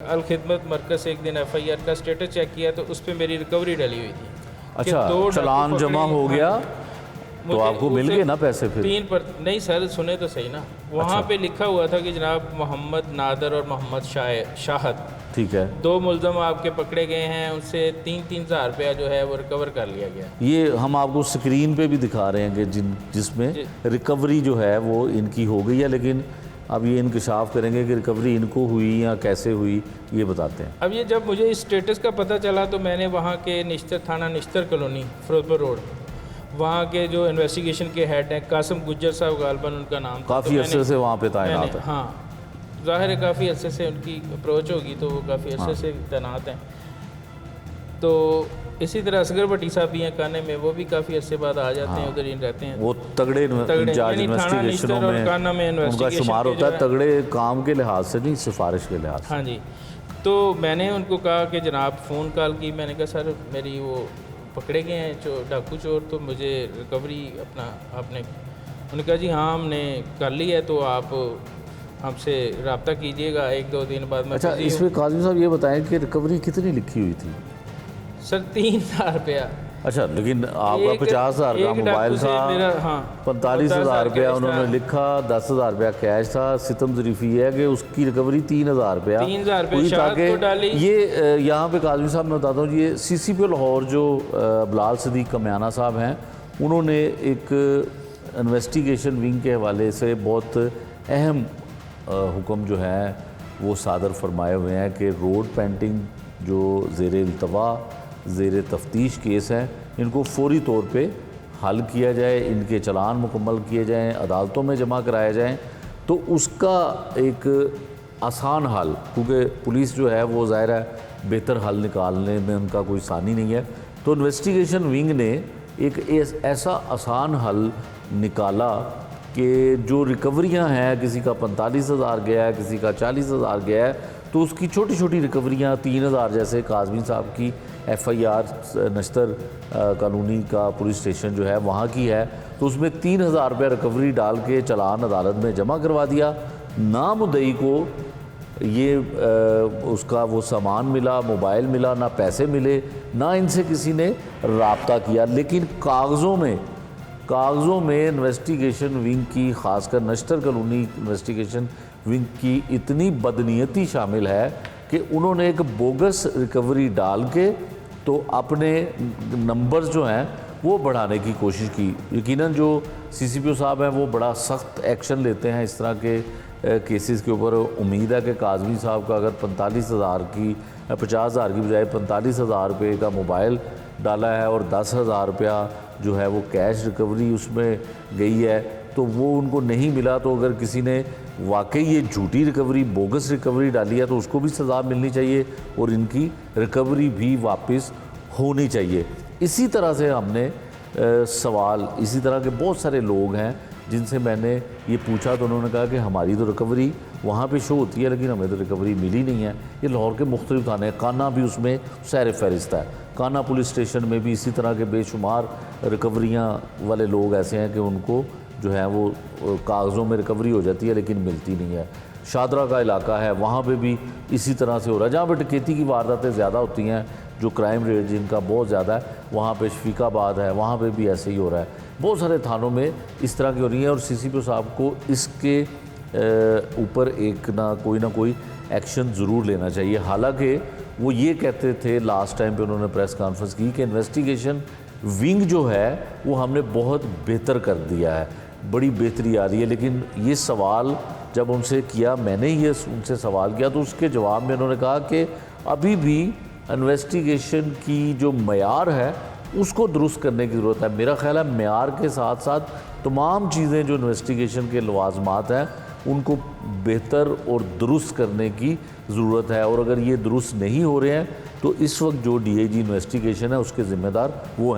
अल खिदमत मरकज़ से एक दिन एफआईआर का स्टेटस चेक किया तो उस पर मेरी रिकवरी डली हुई थी। अच्छा, चालान जमा हो गया तो आपको मिल गए ना पैसे फिर? नहीं सर, सुने तो सही ना। वहाँ अच्छा। पे लिखा हुआ था कि जनाब मोहम्मद नादर और मोहम्मद शाहद, ठीक है, दो मुल्ज़म आपके पकड़े गए हैं, उनसे 3-3 हज़ार रुपया जो है वो रिकवर कर लिया गया। ये हम आपको स्क्रीन पे भी दिखा रहे हैं कि जिसमें रिकवरी जो है वो इनकी हो गई है, लेकिन अब ये इंकशाफ करेंगे कि रिकवरी इनको हुई या कैसे हुई, ये बताते हैं। अब ये जब मुझे इस स्टेटस का पता चला तो मैंने वहाँ के निश्तर थाना निश्तर कॉलोनी फिरोजपुर रोड, वहाँ के जो इन्वेस्टिगेशन के हेड हैं कासिम गुज्जर साहब गालबन उनका नाम था, काफ़ी अरसे से वहाँ पे तैनात है। हाँ, ज़ाहिर है काफ़ी अरसे से उनकी अप्रोच होगी तो वो काफ़ी अरसे से तैनात हैं। तो इसी तरह असगर भट्टी साहब भी हैं काने में, वो भी काफ़ी अरसे बाद आ जाते हैं, उधर ही रहते हैं। वो तगड़े इंचार्ज इन्वेस्टिगेशनों में उनका शुमार होता है, तगड़े काम के लिहाज से नहीं, सिफारिश के लिहाज से। हाँ जी, तो मैंने उनको कहा कि जनाब फ़ोन कॉल की, मैंने कहा सर मेरी वो पकड़े गए हैं डाकू चोर, तो मुझे रिकवरी अपना आपने, उन्होंने कहा जी हाँ हमने कर ली है, तो आप हमसे रब्ता कीजिएगा 1-2 दिन बाद। अच्छा, इसमें काजिम साहब ये बताएं कि रिकवरी कितनी लिखी हुई थी? सर 3,000 रुपया। अच्छा, लेकिन आपका 50,000 का मोबाइल था, 45,000 रुपया उन्होंने लिखा, 10,000 रुपया कैश था। सितम ज़रीफ़ी है कि उसकी रिकवरी 3,000 रुपया हुई, ताकि ये यहाँ पे काज़मी साहब मैं बताता हूँ, ये CCP लाहौर जो बिलाल सदीक कम्याना साहब हैं, उन्होंने एक इन्वेस्टिगेशन विंग के हवाले से बहुत अहम हुक्म जो है वो सादर फरमाए हुए हैं कि रोड पेंटिंग जो ज़ेर इल्तवा ज़ेर तफ्तीश केस हैं, इनको फौरी तौर पे हल किया जाए, इनके चालान मुकम्मल किए जाएं, अदालतों में जमा कराए जाएं। तो उसका एक आसान हल, क्योंकि पुलिस जो है वो ज़ाहिर है बेहतर हल निकालने में उनका कोई सानी नहीं है, तो इन्वेस्टिगेशन विंग ने एक ऐसा आसान हल निकाला कि जो रिकवरियां हैं, किसी का 45,000 गया है, किसी का 40,000 गया है, तो उसकी छोटी छोटी रिकवरियां 3,000 जैसे काज़मी साहब की FIR नश्तर कॉलोनी का पुलिस स्टेशन जो है वहाँ की है, तो उसमें 3,000 रुपया रिकवरी डाल के चालान अदालत में जमा करवा दिया। ना मुद्दई को ये उसका वो सामान मिला, मोबाइल मिला, ना पैसे मिले, ना इनसे किसी ने रब्ता किया, लेकिन कागज़ों में इन्वेस्टिगेशन विंग की, ख़ासकर नश्तर कॉलोनी इन्वेस्टिगेशन विंग की इतनी बदनीयती शामिल है कि उन्होंने एक बोगस रिकवरी डाल के तो अपने नंबर्स जो हैं वो बढ़ाने की कोशिश की। यकीनन जो CCPO साहब हैं वो बड़ा सख्त एक्शन लेते हैं इस तरह के केसेस के ऊपर। उम्मीद है कि काज़मी साहब का अगर 50,000 की बजाय 45,000 रुपये का मोबाइल डाला है और 10,000 रुपया जो है वो कैश रिकवरी उसमें गई है, तो वो उनको नहीं मिला, तो अगर किसी ने वाकई ये झूठी रिकवरी, बोगस रिकवरी डाली है तो उसको भी सज़ा मिलनी चाहिए और इनकी रिकवरी भी वापस होनी चाहिए। इसी तरह से हमने सवाल, इसी तरह के बहुत सारे लोग हैं जिनसे मैंने ये पूछा, तो उन्होंने कहा कि हमारी तो रिकवरी वहाँ पे शो होती है लेकिन हमें तो रिकवरी मिली नहीं है। ये लाहौर के मुख्तलिफ थाने हैं, काना भी उसमें सैर फहरिस्त है, काना पुलिस स्टेशन में भी इसी तरह के बेशुमार रिकवरियाँ वाले लोग ऐसे हैं कि उनको जो है वो कागज़ों में रिकवरी हो जाती है लेकिन मिलती नहीं है। शादरा का इलाका है, वहाँ पे भी इसी तरह से हो रहा है। जहाँ पे डकैती की वारदातें ज़्यादा होती हैं, जो क्राइम रेट जिनका बहुत ज़्यादा है, वहाँ पे शफीकाबाद है, वहाँ पे भी ऐसे ही हो रहा है। बहुत सारे थानों में इस तरह की हो रही है और CCPO साहब को इसके ऊपर एक ना कोई एक्शन ज़रूर लेना चाहिए। हालांकि वो ये कहते थे लास्ट टाइम पे उन्होंने प्रेस कॉन्फ्रेंस की कि इन्वेस्टिगेशन विंग जो है वो हमने बहुत बेहतर कर दिया है, बड़ी बेहतरी आ रही है। लेकिन ये सवाल जब उनसे किया, मैंने ये उनसे सवाल किया, तो उसके जवाब में उन्होंने कहा कि अभी भी इन्वेस्टिगेशन की जो मयार है उसको दुरुस्त करने की ज़रूरत है। मेरा ख्याल है मयार के साथ साथ तमाम चीज़ें जो इन्वेस्टिगेशन के लवाजमात हैं उनको बेहतर और दुरुस्त करने की ज़रूरत है, और अगर ये दुरुस्त नहीं हो रहे हैं तो इस वक्त जो DIG इन्वेस्टिगेशन है उसके ज़िम्मेदार वो हैं।